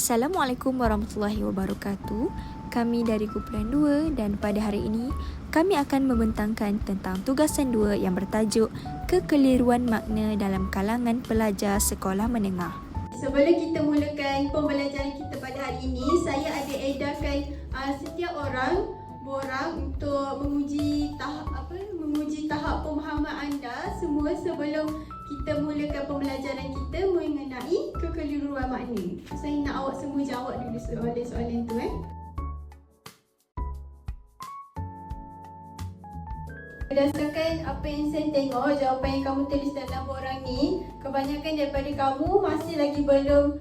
Assalamualaikum warahmatullahi wabarakatuh. Kami dari Kumpulan 2 dan pada hari ini kami akan membentangkan tentang tugasan 2 yang bertajuk Kekeliruan Makna dalam kalangan pelajar sekolah menengah. Sebelum kita mulakan pembelajaran kita pada hari ini, saya ada edarkan setiap orang borang untuk menguji tahap pemahaman anda semua sebelum kita mulakan pembelajaran kita mengenai kekeliruan makna. Saya nak awak semua jawab dulu soalan-soalan tu. Berdasarkan apa yang saya tengok, jawapan yang kamu tulis dalam borang ni, kebanyakan daripada kamu masih lagi belum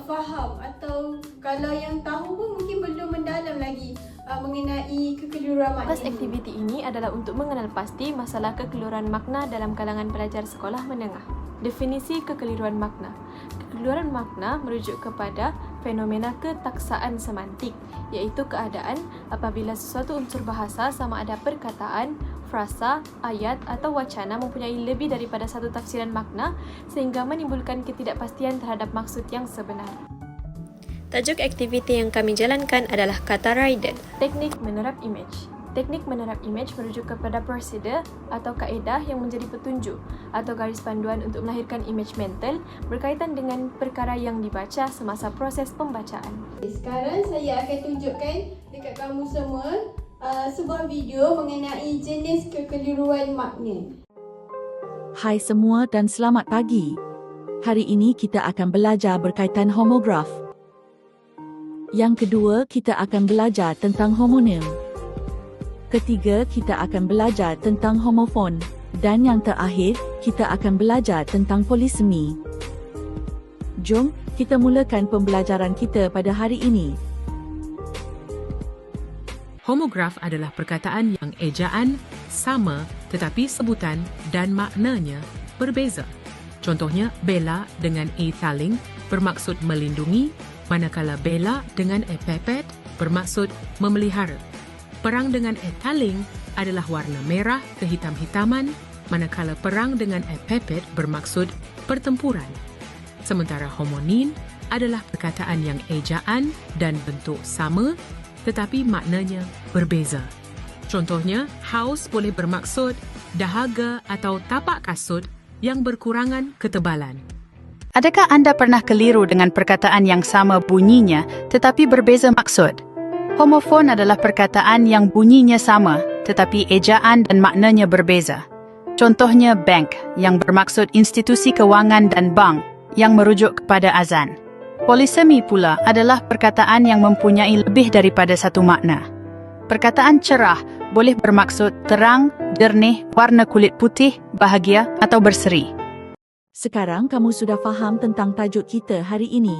faham, atau kalau yang tahu pun mungkin belum mendalam lagi mengenai kekeliruan makna. Tugas aktiviti ini adalah untuk mengenal pasti masalah kekeliruan makna dalam kalangan pelajar sekolah menengah. Definisi kekeliruan makna. Kekeliruan makna merujuk kepada fenomena ketaksaan semantik, iaitu keadaan apabila sesuatu unsur bahasa sama ada perkataan, frasa, ayat atau wacana mempunyai lebih daripada satu tafsiran makna sehingga menimbulkan ketidakpastian terhadap maksud yang sebenar. Tajuk aktiviti yang kami jalankan adalah kata Raiden. Teknik menerap imej. Teknik menerap imej merujuk kepada prosedur atau kaedah yang menjadi petunjuk atau garis panduan untuk melahirkan imej mental berkaitan dengan perkara yang dibaca semasa proses pembacaan. Sekarang saya akan tunjukkan dekat kamu semua sebuah video mengenai jenis kekeliruan makna. Hai semua dan selamat pagi. Hari ini kita akan belajar berkaitan homograf. Yang kedua, kita akan belajar tentang homonim. Ketiga, kita akan belajar tentang homofon. Dan yang terakhir, kita akan belajar tentang polisemi. Jom, kita mulakan pembelajaran kita pada hari ini. Homograf adalah perkataan yang ejaan sama tetapi sebutan dan maknanya berbeza. Contohnya, bela dengan e thaling bermaksud melindungi, manakala bela dengan e pepet bermaksud memelihara. Perang dengan e thaling adalah warna merah kehitam-hitaman, manakala perang dengan e pepet bermaksud pertempuran. Sementara homonim adalah perkataan yang ejaan dan bentuk sama tetapi maknanya berbeza. Contohnya, haus boleh bermaksud dahaga atau tapak kasut yang berkurangan ketebalan. Adakah anda pernah keliru dengan perkataan yang sama bunyinya tetapi berbeza maksud? Homofon adalah perkataan yang bunyinya sama tetapi ejaan dan maknanya berbeza. Contohnya bank yang bermaksud institusi kewangan dan bank yang merujuk kepada azan. Polisemi pula adalah perkataan yang mempunyai lebih daripada satu makna. Perkataan cerah boleh bermaksud terang, jernih, warna kulit putih, bahagia atau berseri. Sekarang kamu sudah faham tentang tajuk kita hari ini.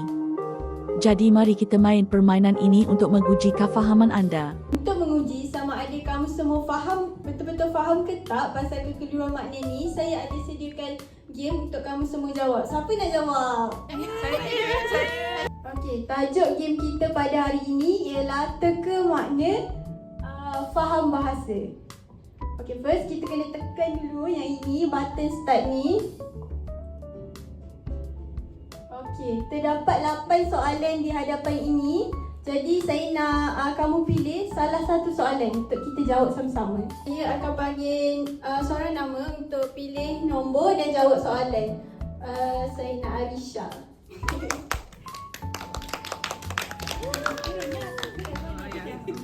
Jadi mari kita main permainan ini untuk menguji kefahaman anda. Untuk menguji sama ada kamu semua betul-betul faham ke tak pasal kekeliruan makna ni, saya ada sediakan game untuk kamu semua jawab. Siapa nak jawab? Saya. Okey, tajuk game kita pada hari ini ialah teka makna faham bahasa. Okey, first kita kena tekan dulu yang ini, button start ni. Okey, terdapat 8 soalan di hadapan ini. Jadi saya nak kamu pilih salah satu soalan untuk kita jawab sama-sama. Saya akan panggil seorang nama untuk pilih nombor dan jawab soalan. Saya nak Arisha.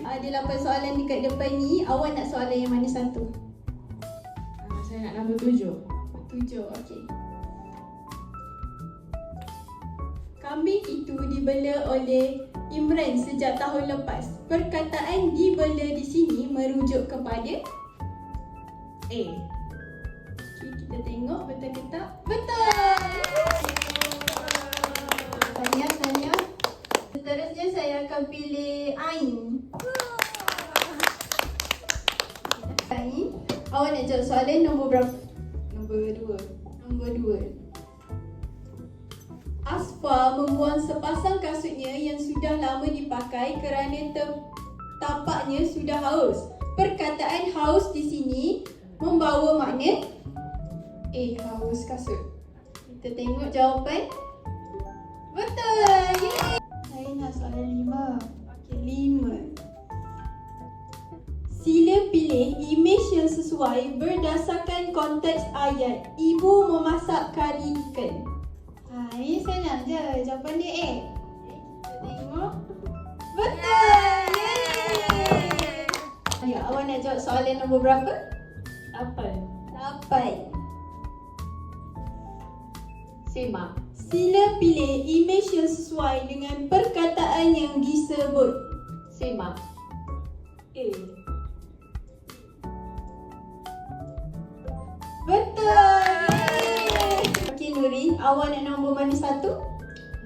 Ada 8 soalan dekat depan ni. Awak nak soalan yang mana satu? Saya nak nombor 7. 7, okey. Kambing itu dibela oleh Imran sejak tahun lepas. Perkataan dibela di sini merujuk kepada A. Okay, kita tengok betul ke tak? Betul! Tanya. Seterusnya saya akan pilih Ain. Ain, awak nak jawab soalan nombor berapa? Nombor 2. Asfa membuang sepasang kasutnya yang sudah lama dipakai kerana tapaknya sudah haus. Perkataan haus di sini membawa makna haus kasut. Kita tengok jawapan. Betul! Yeay! Saya nak soalan 5. Okey, 5. Sila pilih imej yang sesuai berdasarkan konteks ayat. Ibu memasak kari ikan. Ini senang je. Jawapan dia A. Kita tengok. Betul! Yeay! Ya, awak nak jawab soalan nombor berapa? 8. Simak. Sila pilih imej yang sesuai dengan perkataan yang disebut. Simak. A. Betul! Yeay! Okey Nurin, awak nak nombor mana satu?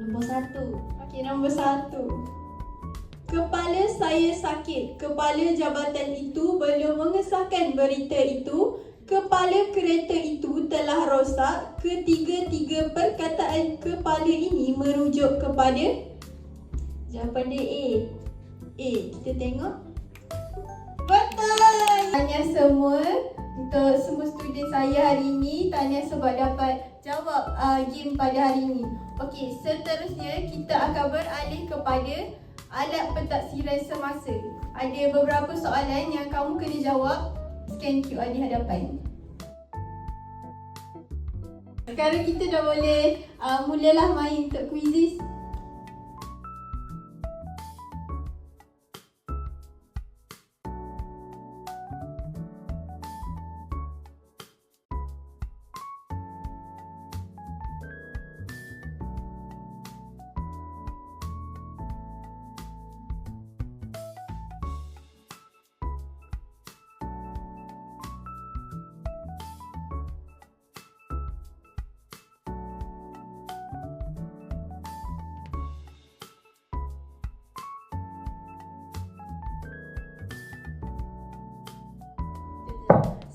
Nombor 1. Okey, nombor 1. Kepala saya sakit. Kepala jabatan itu belum mengesahkan berita itu. Kepala kereta itu telah rosak. Ketiga-tiga perkataan kepala ini merujuk kepada. Jawapan dia A. A. Kita tengok. Betul! Tanya semua. Untuk semua student saya hari ini, tanya sebab dapat jawab game pada hari ini. Okey, seterusnya kita akan beralih kepada alat pentaksiran semasa. Ada beberapa soalan yang kamu kena jawab. Scan QR di hadapan. Sekarang kita dah boleh mulalah main untuk quizzes.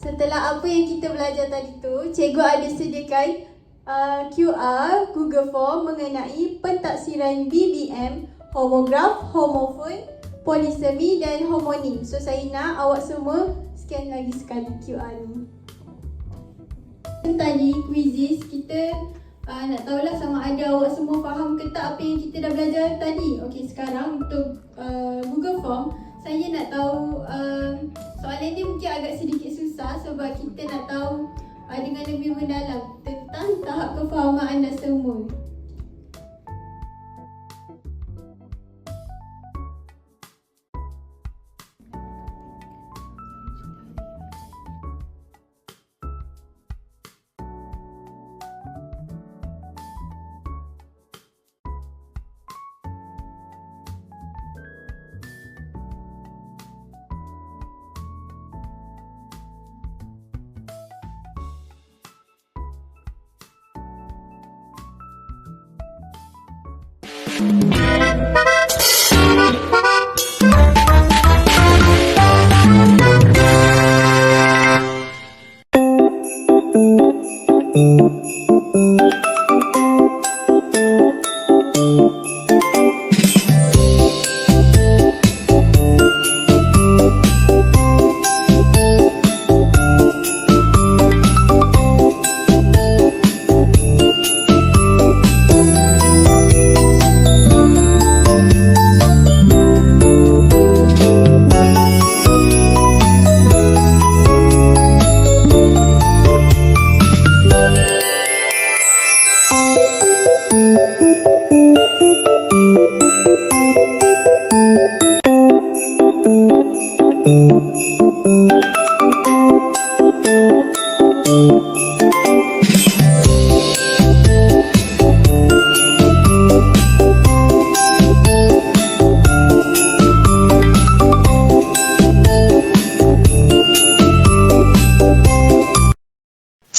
Setelah apa yang kita belajar tadi tu, cikgu ada sediakan QR Google Form mengenai pentaksiran BBM, homograf, homofon, polisemi dan homonim. So saya nak awak semua scan lagi sekali QR ni. Tadi quizzes kita nak tahulah sama ada awak semua faham ke tak apa yang kita dah belajar tadi. Okey, sekarang untuk Google Form, saya nak tahu soalan ni mungkin agak sedikit susah sebab kita nak tahu dengan lebih mendalam tentang tahap kefahaman anda semua.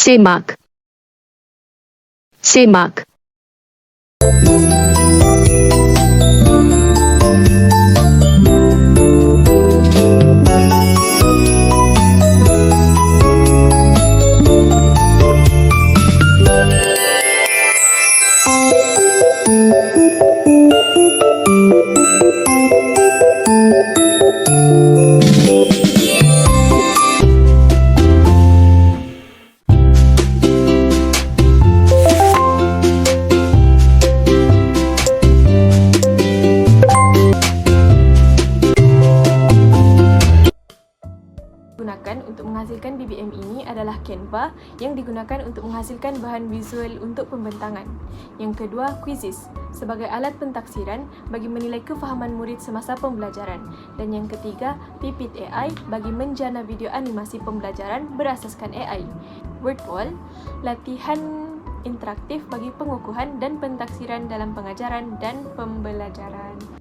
Simak. Simak. game ini adalah Canva yang digunakan untuk menghasilkan bahan visual untuk pembentangan. Yang kedua, Quizzes sebagai alat pentaksiran bagi menilai kefahaman murid semasa pembelajaran. Dan yang ketiga, Pipit AI bagi menjana video animasi pembelajaran berasaskan AI. Wordwall, latihan interaktif bagi pengukuhan dan pentaksiran dalam pengajaran dan pembelajaran.